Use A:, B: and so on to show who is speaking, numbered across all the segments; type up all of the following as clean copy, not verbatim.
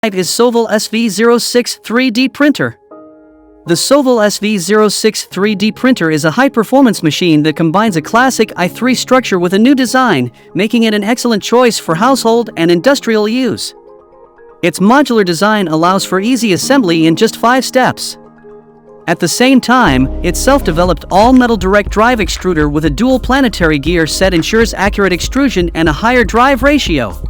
A: Is Sovol SV06 3D printer. The Sovol SV06 3D printer is a high-performance machine that combines a classic i3 structure with a new design, making it an excellent choice for household and industrial use. Its modular design allows for easy assembly in just 5 steps. At the same time, its self-developed all-metal direct drive extruder with a dual planetary gear set ensures accurate extrusion and a higher drive ratio.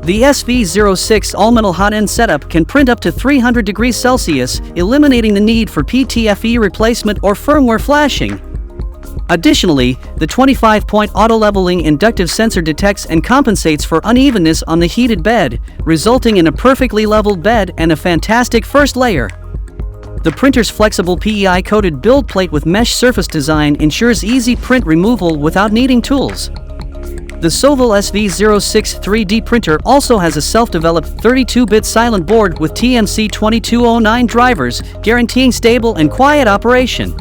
A: The SV06 all-metal hot-end setup can print up to 300 degrees Celsius, eliminating the need for PTFE replacement or firmware flashing. Additionally, the 25-point auto-leveling inductive sensor detects and compensates for unevenness on the heated bed, resulting in a perfectly leveled bed and a fantastic first layer. The printer's flexible PEI-coated build plate with mesh surface design ensures easy print removal without needing tools. The Sovol SV06 3D printer also has a self-developed 32-bit silent board with TMC2209 drivers, guaranteeing stable and quiet operation.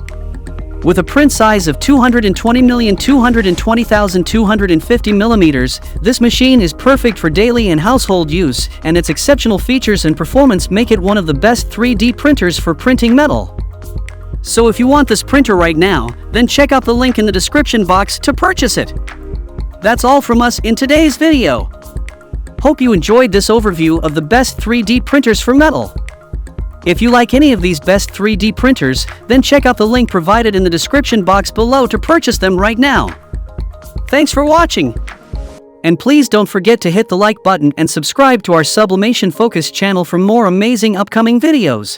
A: With a print size of 220,220,250 millimeters, this machine is perfect for daily and household use, and its exceptional features and performance make it one of the best 3D printers for printing metal. So if you want this printer right now, then check out the link in the description box to purchase it. That's all from us in today's video. Hope you enjoyed this overview of the best 3D printers for metal. If you like any of these best 3D printers, then check out the link provided in the description box below to purchase them right now. Thanks for watching. And please don't forget to hit the like button and subscribe to our Sublimation Focus channel for more amazing upcoming videos.